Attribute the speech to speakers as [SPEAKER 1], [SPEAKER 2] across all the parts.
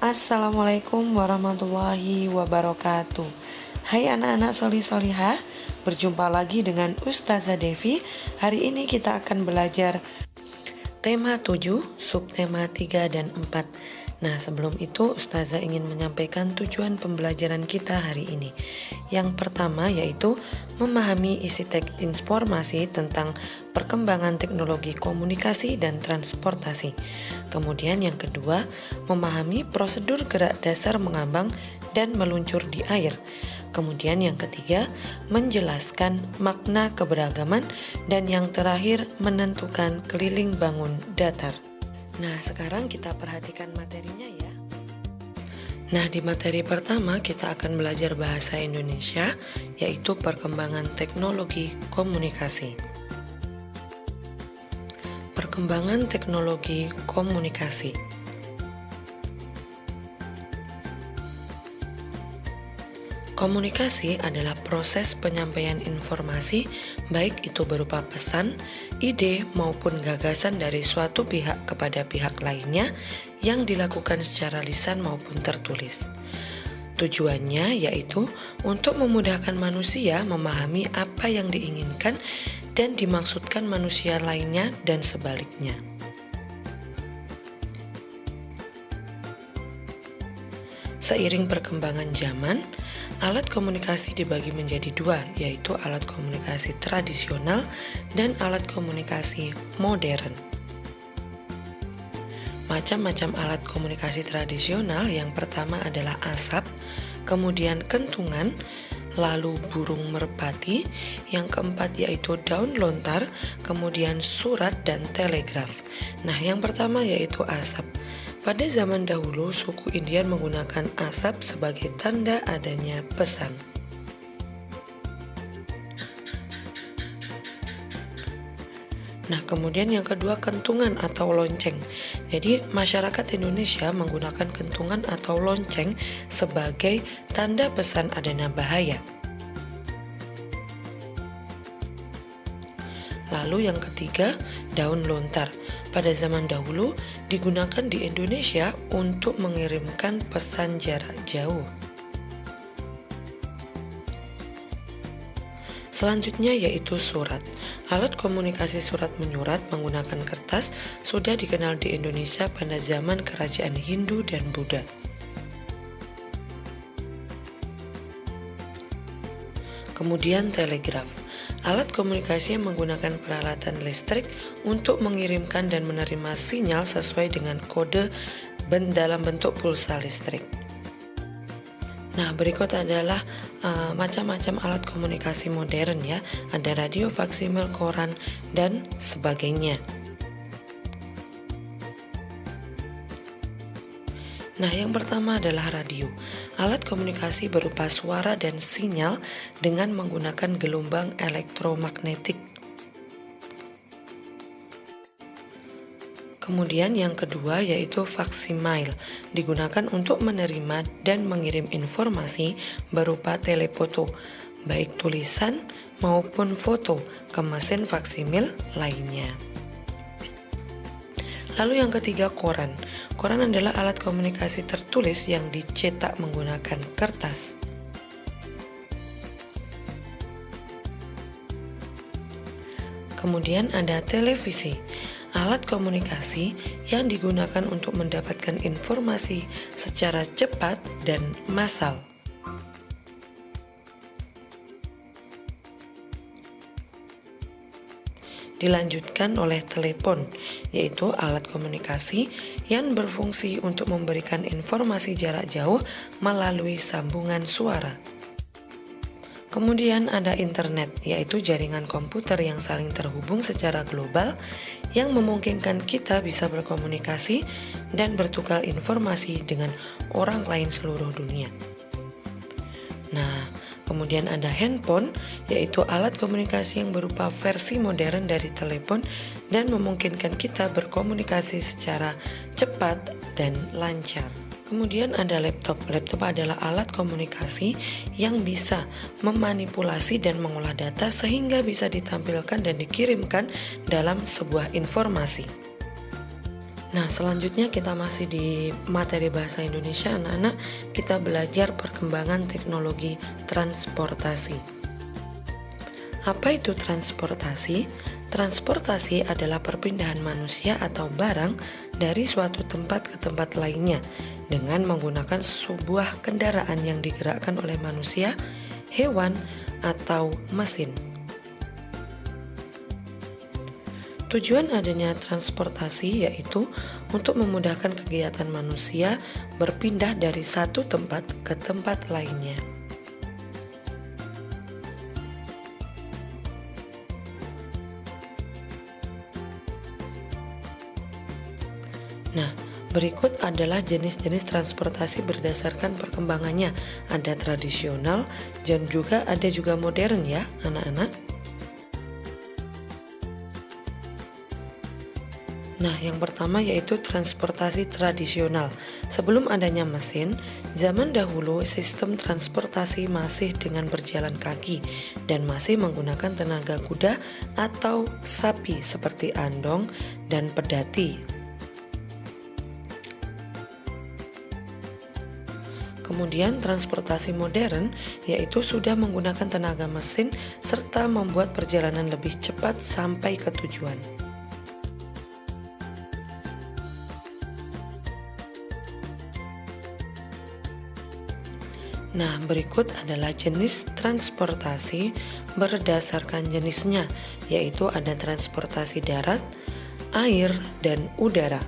[SPEAKER 1] Assalamualaikum warahmatullahi wabarakatuh. Hai anak-anak solih-solihah, berjumpa lagi dengan Ustazah Devi. Hari ini kita akan belajar tema 7, subtema 3 dan 4. Nah, sebelum itu Ustazah ingin menyampaikan tujuan pembelajaran kita hari ini. Yang pertama yaitu memahami isi teks informasi tentang perkembangan teknologi komunikasi dan transportasi. Kemudian yang kedua, memahami prosedur gerak dasar mengambang dan meluncur di air. Kemudian yang ketiga, menjelaskan makna keberagaman, dan yang terakhir, menentukan keliling bangun datar. Nah, sekarang kita perhatikan materinya ya. Nah, di materi pertama kita akan belajar bahasa Indonesia, yaitu perkembangan teknologi komunikasi. Perkembangan teknologi komunikasi. Komunikasi adalah proses penyampaian informasi, baik itu berupa pesan, ide, maupun gagasan dari suatu pihak kepada pihak lainnya yang dilakukan secara lisan maupun tertulis. Tujuannya yaitu untuk memudahkan manusia memahami apa yang diinginkan dan dimaksudkan manusia lainnya dan sebaliknya. Seiring perkembangan zaman, alat komunikasi dibagi menjadi dua, yaitu alat komunikasi tradisional dan alat komunikasi modern. Macam-macam alat komunikasi tradisional, yang pertama adalah asap, kemudian kentungan, lalu burung merpati, yang keempat yaitu daun lontar, kemudian surat dan telegraf. Nah, yang pertama yaitu asap. Pada zaman dahulu, suku Indian menggunakan asap sebagai tanda adanya pesan. Nah, kemudian yang kedua, kentungan atau lonceng. Jadi, masyarakat Indonesia menggunakan kentungan atau lonceng sebagai tanda pesan adanya bahaya. Lalu yang ketiga, daun lontar. Pada zaman dahulu digunakan di Indonesia untuk mengirimkan pesan jarak jauh. Selanjutnya yaitu surat. Alat komunikasi surat menyurat menggunakan kertas sudah dikenal di Indonesia pada zaman kerajaan Hindu dan Buddha. Kemudian telegraf. Alat komunikasi yang menggunakan peralatan listrik untuk mengirimkan dan menerima sinyal sesuai dengan kode dalam bentuk pulsa listrik. Nah, berikut adalah macam-macam alat komunikasi modern ya. Ada radio, faksimil, koran, dan sebagainya. Nah, yang pertama adalah radio. Alat komunikasi berupa suara dan sinyal dengan menggunakan gelombang elektromagnetik. Kemudian yang kedua yaitu faksimile, digunakan untuk menerima dan mengirim informasi berupa telefoto, baik tulisan maupun foto, ke mesin faksimil lainnya. Lalu yang ketiga, koran. Koran adalah alat komunikasi tertulis yang dicetak menggunakan kertas. Kemudian ada televisi, alat komunikasi yang digunakan untuk mendapatkan informasi secara cepat dan massal. Dilanjutkan oleh telepon, yaitu alat komunikasi yang berfungsi untuk memberikan informasi jarak jauh melalui sambungan suara. Kemudian ada internet, yaitu jaringan komputer yang saling terhubung secara global yang memungkinkan kita bisa berkomunikasi dan bertukar informasi dengan orang lain seluruh dunia. Nah, kemudian ada handphone, yaitu alat komunikasi yang berupa versi modern dari telepon dan memungkinkan kita berkomunikasi secara cepat dan lancar. Kemudian ada laptop. Laptop adalah alat komunikasi yang bisa memanipulasi dan mengolah data sehingga bisa ditampilkan dan dikirimkan dalam sebuah informasi. Nah, selanjutnya kita masih di materi bahasa Indonesia, anak-anak. Kita belajar perkembangan teknologi transportasi. Apa itu transportasi? Transportasi adalah perpindahan manusia atau barang dari suatu tempat ke tempat lainnya dengan menggunakan sebuah kendaraan yang digerakkan oleh manusia, hewan, atau mesin. Tujuan adanya transportasi yaitu untuk memudahkan kegiatan manusia berpindah dari satu tempat ke tempat lainnya. Nah, berikut adalah jenis-jenis transportasi berdasarkan perkembangannya. Ada tradisional dan juga ada juga modern ya, anak-anak. Nah, yang pertama yaitu transportasi tradisional. Sebelum adanya mesin, zaman dahulu sistem transportasi masih dengan berjalan kaki dan masih menggunakan tenaga kuda atau sapi seperti andong dan pedati. Kemudian transportasi modern yaitu sudah menggunakan tenaga mesin serta membuat perjalanan lebih cepat sampai ke tujuan. Nah, berikut adalah jenis transportasi berdasarkan jenisnya, yaitu ada transportasi darat, air, dan udara.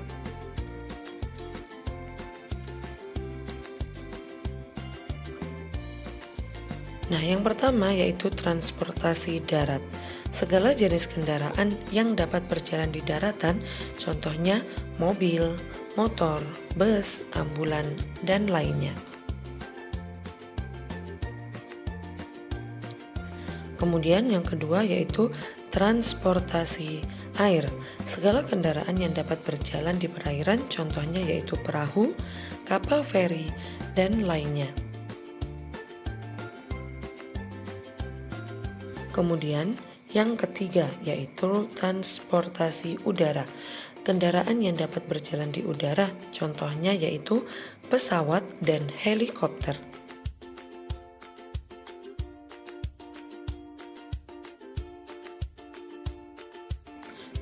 [SPEAKER 1] Nah, yang pertama yaitu transportasi darat. Segala jenis kendaraan yang dapat berjalan di daratan, contohnya mobil, motor, bus, ambulan, dan lainnya. Kemudian yang kedua yaitu transportasi air. Segala kendaraan yang dapat berjalan di perairan, contohnya yaitu perahu, kapal feri, dan lainnya. Kemudian yang ketiga yaitu transportasi udara. Kendaraan yang dapat berjalan di udara, contohnya yaitu pesawat dan helikopter.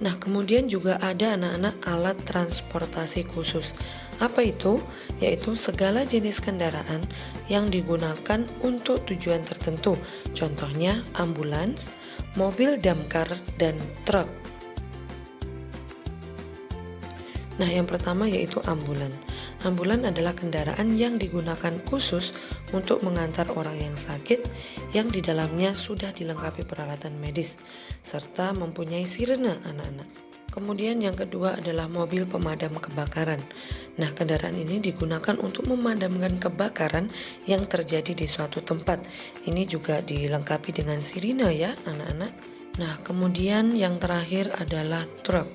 [SPEAKER 1] Nah, kemudian juga ada anak-anak alat transportasi khusus. Apa itu? Yaitu segala jenis kendaraan yang digunakan untuk tujuan tertentu. Contohnya ambulans, mobil damkar, dan truk. Nah, yang pertama yaitu ambulan. Ambulan adalah kendaraan yang digunakan khusus untuk mengantar orang yang sakit yang di dalamnya sudah dilengkapi peralatan medis serta mempunyai sirene, anak-anak. Kemudian yang kedua adalah mobil pemadam kebakaran. Nah, kendaraan ini digunakan untuk memadamkan kebakaran yang terjadi di suatu tempat. Ini juga dilengkapi dengan sirine ya, anak-anak. Nah, kemudian yang terakhir adalah truk.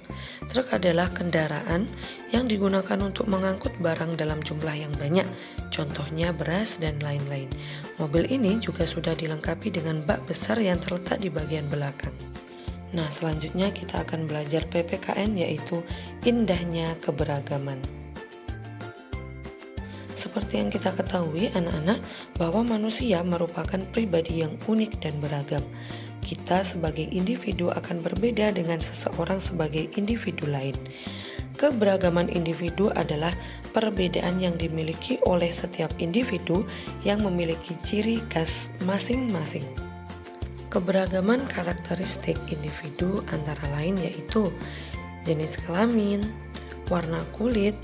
[SPEAKER 1] Truk adalah kendaraan yang digunakan untuk mengangkut barang dalam jumlah yang banyak, contohnya beras dan lain-lain. Mobil ini juga sudah dilengkapi dengan bak besar yang terletak di bagian belakang. Nah, selanjutnya kita akan belajar PPKN yaitu indahnya keberagaman. Seperti yang kita ketahui anak-anak bahwa manusia merupakan pribadi yang unik dan beragam. Kita sebagai individu akan berbeda dengan seseorang sebagai individu lain. Keberagaman individu adalah perbedaan yang dimiliki oleh setiap individu yang memiliki ciri khas masing-masing. Keberagaman karakteristik individu antara lain yaitu jenis kelamin, warna kulit,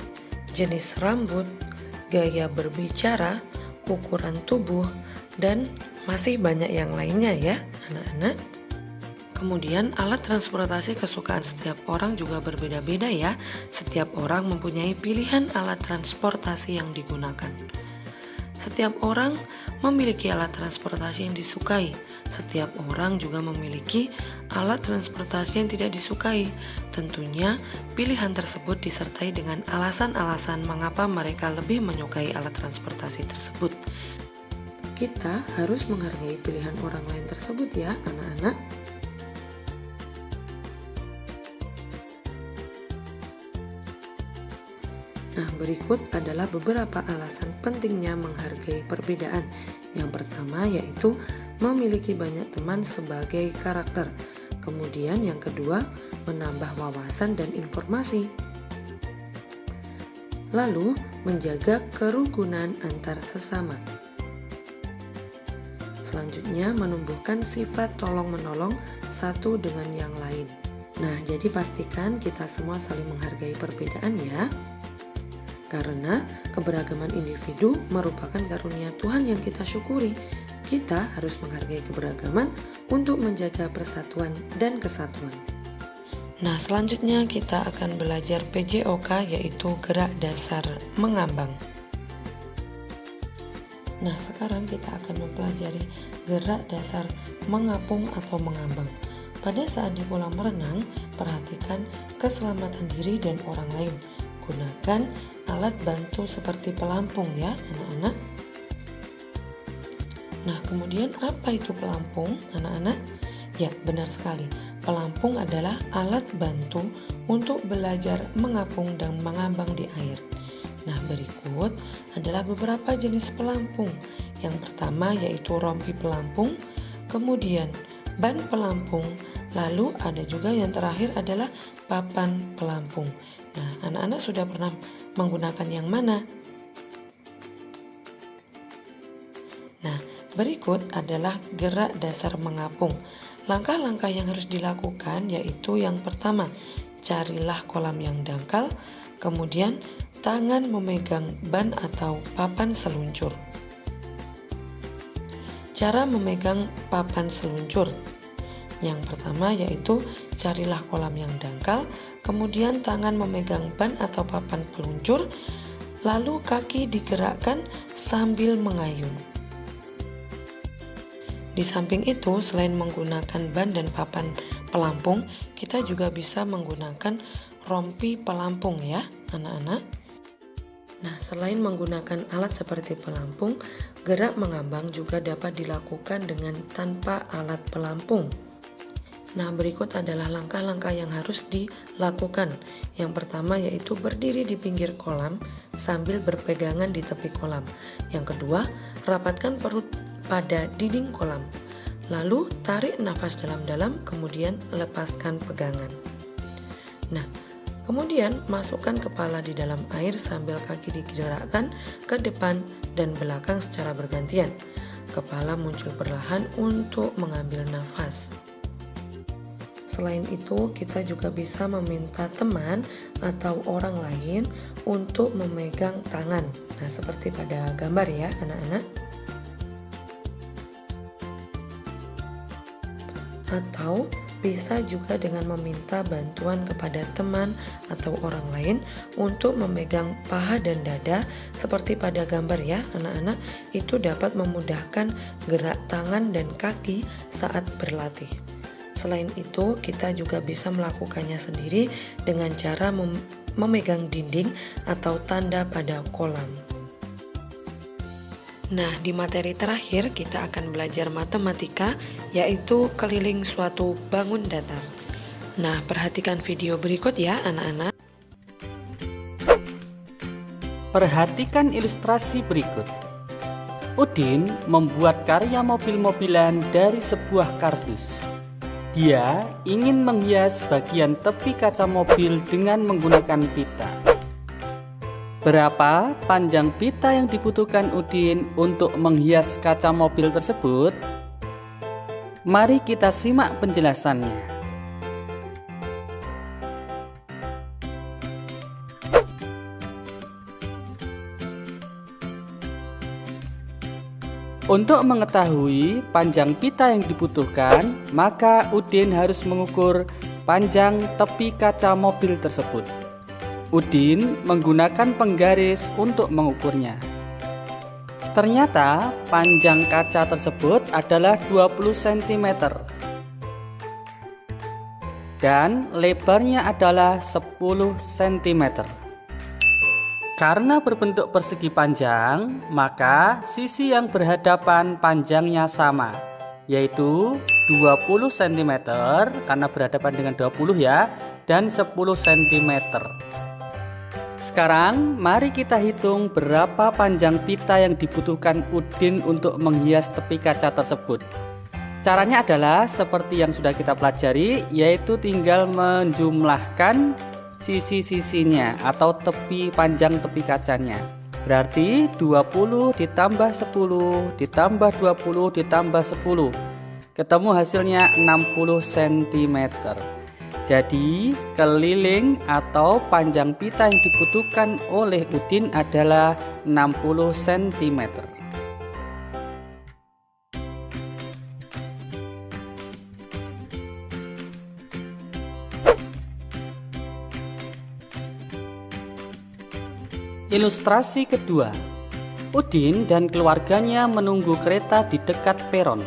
[SPEAKER 1] jenis rambut, gaya berbicara, ukuran tubuh, dan masih banyak yang lainnya ya anak-anak. Kemudian alat transportasi kesukaan setiap orang juga berbeda-beda ya. Setiap orang mempunyai pilihan alat transportasi yang digunakan. Setiap orang memiliki alat transportasi yang disukai. Setiap orang juga memiliki alat transportasi yang tidak disukai. Tentunya pilihan tersebut disertai dengan alasan-alasan mengapa mereka lebih menyukai alat transportasi tersebut. Kita harus menghargai pilihan orang lain tersebut ya, anak-anak. Nah, berikut adalah beberapa alasan pentingnya menghargai perbedaan. Yang pertama yaitu memiliki banyak teman sebagai karakter. Kemudian yang kedua, menambah wawasan dan informasi. Lalu, menjaga kerukunan antar sesama. Selanjutnya, menumbuhkan sifat tolong-menolong satu dengan yang lain. Nah, jadi pastikan kita semua saling menghargai perbedaan ya. Karena keberagaman individu merupakan karunia Tuhan yang kita syukuri. Kita harus menghargai keberagaman untuk menjaga persatuan dan kesatuan. Nah, selanjutnya kita akan belajar PJOK, yaitu gerak dasar mengambang. Nah, sekarang kita akan mempelajari gerak dasar mengapung atau mengambang. Pada saat di kolam renang, perhatikan keselamatan diri dan orang lain. Gunakan alat bantu seperti pelampung ya anak-anak. Nah, kemudian apa itu pelampung anak-anak? Ya, benar sekali. Pelampung adalah alat bantu untuk belajar mengapung dan mengambang di air. Nah, berikut adalah beberapa jenis pelampung. Yang pertama yaitu rompi pelampung, kemudian ban pelampung, lalu ada juga yang terakhir adalah papan pelampung. Nah, anak-anak sudah pernah menggunakan yang mana? Nah, berikut adalah gerak dasar mengapung. Langkah-langkah yang harus dilakukan yaitu yang pertama, carilah kolam yang dangkal, kemudian tangan memegang ban atau papan seluncur. Cara memegang papan seluncur. Yang pertama yaitu carilah kolam yang dangkal, kemudian tangan memegang ban atau papan peluncur, lalu kaki digerakkan sambil mengayun. Di samping itu, selain menggunakan ban dan papan pelampung, kita juga bisa menggunakan rompi pelampung ya, anak-anak. Nah, selain menggunakan alat seperti pelampung, gerak mengambang juga dapat dilakukan dengan tanpa alat pelampung. Nah, berikut adalah langkah-langkah yang harus dilakukan. Yang pertama yaitu berdiri di pinggir kolam sambil berpegangan di tepi kolam. Yang kedua, rapatkan perut pada dinding kolam. Lalu tarik nafas dalam-dalam, kemudian lepaskan pegangan. Nah, kemudian masukkan kepala di dalam air sambil kaki digerakkan ke depan dan belakang secara bergantian. Kepala muncul perlahan untuk mengambil nafas. Selain itu, kita juga bisa meminta teman atau orang lain untuk memegang tangan. Nah, seperti pada gambar ya, anak-anak. Atau bisa juga dengan meminta bantuan kepada teman atau orang lain untuk memegang paha dan dada seperti pada gambar ya, anak-anak. Itu dapat memudahkan gerak tangan dan kaki saat berlatih. Selain itu, kita juga bisa melakukannya sendiri dengan cara memegang dinding atau tanda pada kolam. Nah, di materi terakhir kita akan belajar matematika, yaitu keliling suatu bangun datar. Nah, perhatikan video berikut ya anak-anak.
[SPEAKER 2] Perhatikan ilustrasi berikut. Udin membuat karya mobil-mobilan dari sebuah kardus. Dia ingin menghias bagian tepi kaca mobil dengan menggunakan pita. Berapa panjang pita yang dibutuhkan Udin untuk menghias kaca mobil tersebut? Mari kita simak penjelasannya. Untuk mengetahui panjang pita yang dibutuhkan, maka Udin harus mengukur panjang tepi kaca mobil tersebut. Udin menggunakan penggaris untuk mengukurnya. Ternyata panjang kaca tersebut adalah 20 cm dan lebarnya adalah 10 cm. Karena berbentuk persegi panjang, maka sisi yang berhadapan panjangnya sama, yaitu 20 cm karena berhadapan dengan 20 ya, dan 10 cm. Sekarang mari kita hitung berapa panjang pita yang dibutuhkan Udin untuk menghias tepi kaca tersebut. Caranya adalah seperti yang sudah kita pelajari, yaitu tinggal menjumlahkan sisi-sisinya atau panjang tepi kacanya. Berarti 20 ditambah 10 ditambah 20 ditambah 10. Ketemu hasilnya 60 cm. Jadi keliling atau panjang pita yang dibutuhkan oleh Udin adalah 60 cm. Ilustrasi kedua. Udin dan keluarganya menunggu kereta di dekat peron.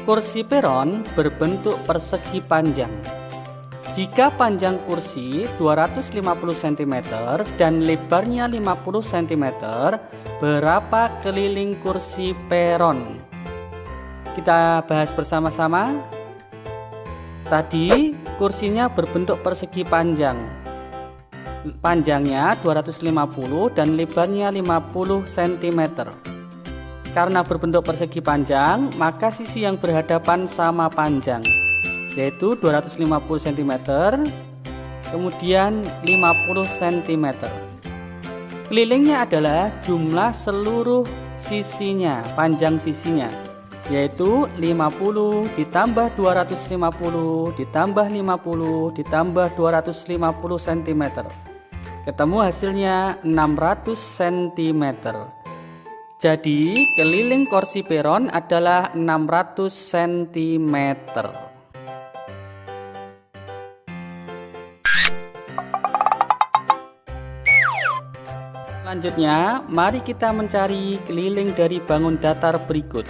[SPEAKER 2] Kursi peron berbentuk persegi panjang. Jika panjang kursi 250 cm dan lebarnya 50 cm, berapa keliling kursi peron? Kita bahas bersama-sama. Tadi kursinya berbentuk persegi panjang. Panjangnya 250 dan lebarnya 50 cm. Karena berbentuk persegi panjang, maka sisi yang berhadapan sama panjang, yaitu 250 cm, kemudian 50 cm. Kelilingnya adalah jumlah seluruh sisinya, panjang sisinya, yaitu 50 ditambah 250 ditambah 50 ditambah 250 cm. Ketemu hasilnya 600 cm. Jadi keliling kursi peron adalah 600 cm. Selanjutnya, mari kita mencari keliling dari bangun datar berikut.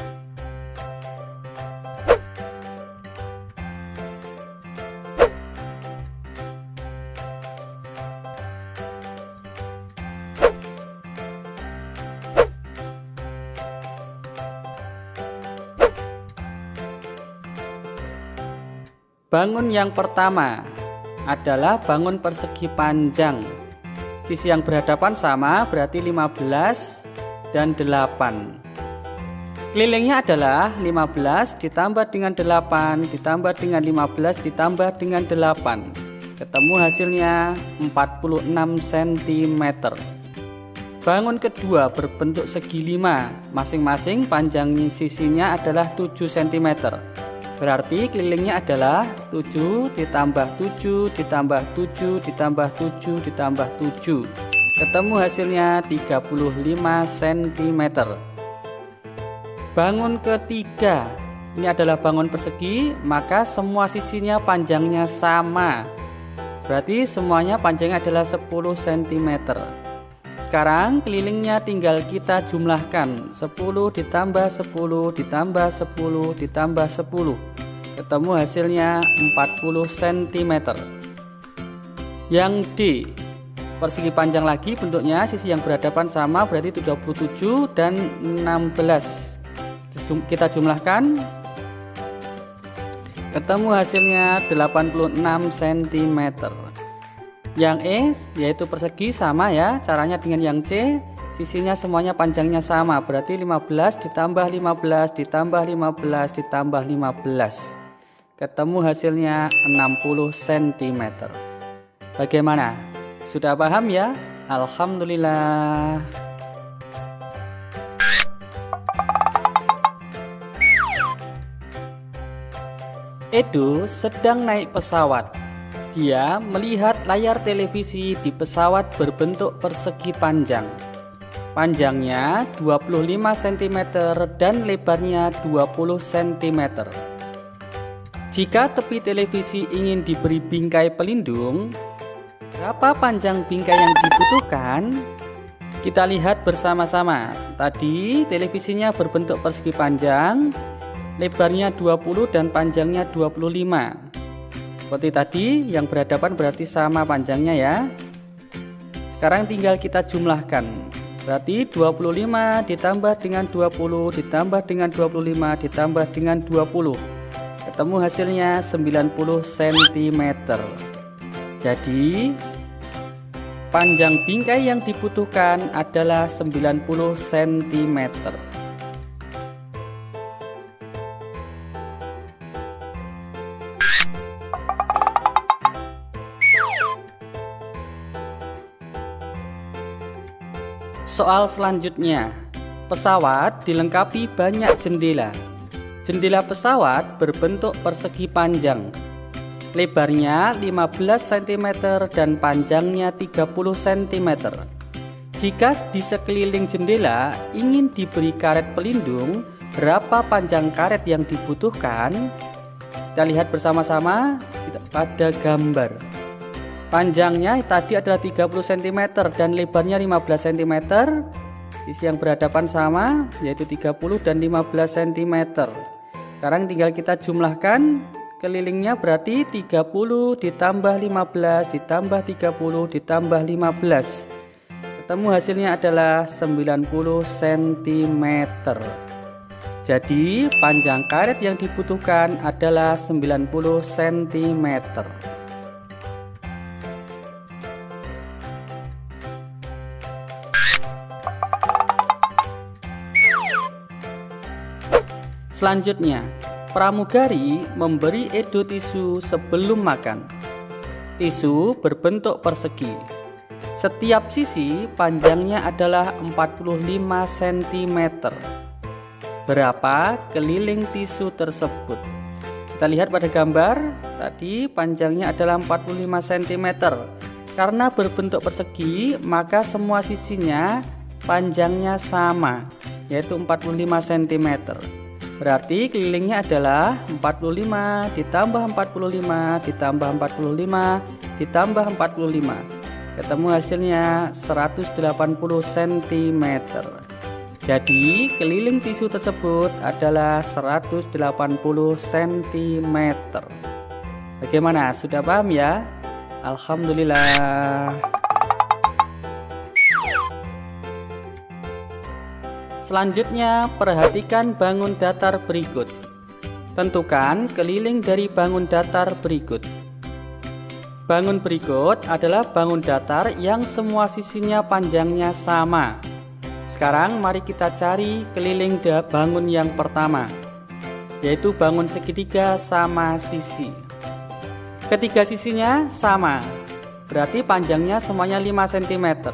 [SPEAKER 2] Bangun yang pertama adalah bangun persegi panjang. Sisi yang berhadapan sama, berarti 15 dan 8. Kelilingnya adalah 15 ditambah dengan 8 ditambah dengan 15 ditambah dengan 8. Ketemu hasilnya 46 cm. Bangun kedua berbentuk segi 5, masing-masing panjang sisinya adalah 7 cm. Berarti kelilingnya adalah 7 ditambah 7 ditambah 7 ditambah 7 ditambah 7. Ketemu hasilnya 35 cm. Bangun ketiga, ini adalah bangun persegi, maka semua sisinya panjangnya sama. Berarti semuanya panjangnya adalah 10 cm. Sekarang kelilingnya tinggal kita jumlahkan, 10 ditambah 10 ditambah 10 ditambah 10. Ketemu hasilnya 40 cm. Yang D, persegi panjang lagi bentuknya, sisi yang berhadapan sama, berarti 77 dan 16. Kita jumlahkan, ketemu hasilnya 86 cm. Yang E yaitu persegi sama ya, caranya dengan yang C, sisinya semuanya panjangnya sama, berarti 15 ditambah 15 ditambah 15 ditambah 15. Ketemu hasilnya 60 cm. Bagaimana? Sudah paham ya? Alhamdulillah. Edo sedang naik pesawat. Dia melihat layar televisi di pesawat berbentuk persegi panjang. Panjangnya 25 cm dan lebarnya 20 cm. Jika tepi televisi ingin diberi bingkai pelindung, berapa panjang bingkai yang dibutuhkan? Kita lihat bersama-sama. Tadi televisinya berbentuk persegi panjang, lebarnya 20 dan panjangnya 25. Seperti tadi, yang berhadapan berarti sama panjangnya ya. Sekarang tinggal kita jumlahkan. Berarti 25 ditambah dengan 20 ditambah dengan 25 ditambah dengan 20. Ketemu hasilnya 90 cm. Jadi Panjang bingkai yang dibutuhkan adalah 90 cm. Soal selanjutnya, pesawat dilengkapi banyak jendela. Jendela pesawat berbentuk persegi panjang. Lebarnya 15 cm dan panjangnya 30 cm. Jika di sekeliling jendela ingin diberi karet pelindung, berapa panjang karet yang dibutuhkan? Kita lihat bersama-sama pada gambar. Panjangnya tadi adalah 30 cm dan lebarnya 15 cm. Sisi yang berhadapan sama, yaitu 30 dan 15 cm. Sekarang tinggal kita jumlahkan. Kelilingnya berarti 30 ditambah 15 ditambah 30 ditambah 15. Ketemu hasilnya adalah 90 cm. Jadi panjang karet yang dibutuhkan adalah 90 cm. Selanjutnya, pramugari memberi Edo tisu sebelum makan. Tisu berbentuk persegi. Setiap sisi panjangnya adalah 45 cm. Berapa keliling tisu tersebut? Kita lihat pada gambar. Tadi panjangnya adalah 45 cm. Karena berbentuk persegi, maka semua sisinya panjangnya sama, yaitu 45 cm. Berarti kelilingnya adalah 45 ditambah 45 ditambah 45 ditambah 45. Ketemu hasilnya 180 cm. Jadi keliling tisu tersebut adalah 180 cm. Bagaimana? Sudah paham ya? Alhamdulillah. Selanjutnya, perhatikan bangun datar berikut. Tentukan keliling dari bangun datar berikut. Bangun berikut adalah bangun datar yang semua sisinya panjangnya sama. Sekarang mari kita cari keliling bangun yang pertama, yaitu bangun segitiga sama sisi. Ketiga sisinya sama, berarti panjangnya semuanya 5 cm.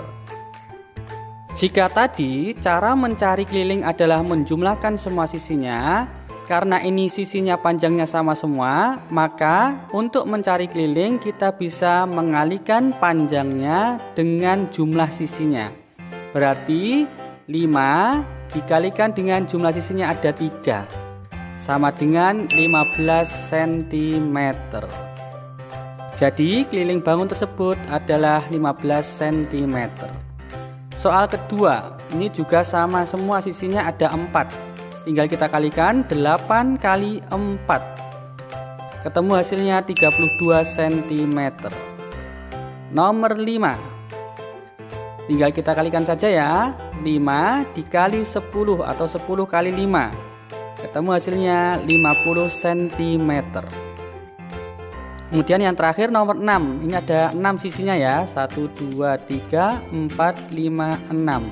[SPEAKER 2] Jika tadi cara mencari keliling adalah menjumlahkan semua sisinya, karena ini sisinya panjangnya sama semua, maka untuk mencari keliling kita bisa mengalihkan panjangnya dengan jumlah sisinya. Berarti 5 dikalikan dengan jumlah sisinya ada 3, sama dengan 15 cm. Jadi keliling bangun tersebut adalah 15 cm. Soal kedua, ini juga sama, semua sisinya ada 4. Tinggal kita kalikan 8 kali 4. Ketemu hasilnya 32 cm. Nomor 5. Tinggal kita kalikan saja ya. 5 dikali 10 atau 10 kali 5. Ketemu hasilnya 50 cm. Kemudian yang terakhir nomor 6. Ini ada 6 sisinya ya. 1, 2, 3, 4, 5, 6.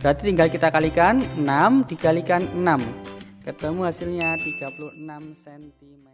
[SPEAKER 2] Berarti tinggal kita kalikan 6 dikalikan 6. Ketemu hasilnya 36 cm.